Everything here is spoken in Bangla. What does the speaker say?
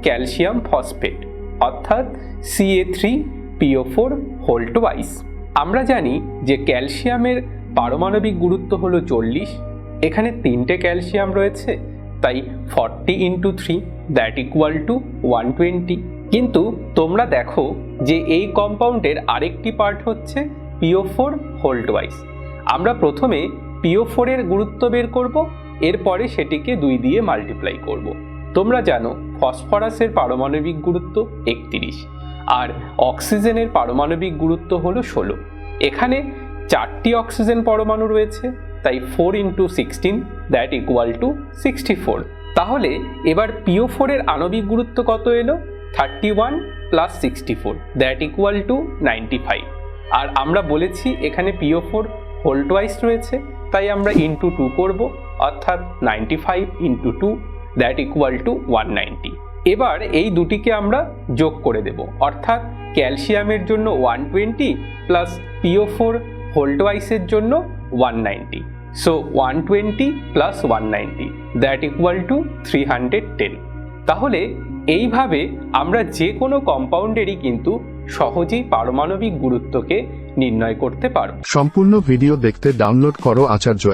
ক্যালসিয়াম ফসফেট অর্থাৎ Ca3PO4 হোল টুয়াইস। আমরা জানি যে ক্যালসিয়ামের পারমাণবিক গুরুত্ব হলো 40, এখানে 3টে ক্যালসিয়াম রয়েছে, তাই 40 × 3 দ্যাট ইকুয়াল টু 120। কিন্তু তোমরা দেখো যে এই কম্পাউন্ডের আরেকটি পার্ট হচ্ছে PO4 হোল টুয়াইস। আমরা প্রথমে PO4 এর গুরুত্ব বের করব, এরপরে সেটিকে 2 দিয়ে মাল্টিপ্লাই করব। তোমরা জানো ফসফরাসের পারমাণবিক গুরুত্ব 31 আর অক্সিজেনের পারমাণবিক গুরুত্ব হলো 16। এখানে 4টি অক্সিজেন পরমাণু রয়েছে, তাই 4 × 16 দ্যাট ইকুয়াল টু 64। তাহলে এবার PO4 এর আণবিক গুরুত্ব কত এলো? 31 + 64 দ্যাট ইকুয়াল টু 95। আর আমরা বলেছি এখানে PO4 হোল টুয়াইস রয়েছে, তাই আমরা × 2 করব, অর্থাৎ 95 × 2 দ্যাট ইকুয়াল টু 190। এবার এই দুটিকে আমরা যোগ করে দেব, অর্থাৎ ক্যালসিয়ামের জন্য 120 প্লাস PO4 হোল টুয়াইসের জন্য 190। So 120 plus 190 that equal to 310। তাহলে এইভাবে আমরা যে কোনো কম্পাউন্ডেরই কিন্তু সহজেই পারমাণবিক গুরুত্বকে নির্ণয় করতে পারব। সম্পূর্ণ ভিডিও দেখতে ডাউনলোড করো আচার্য অ্যাপ।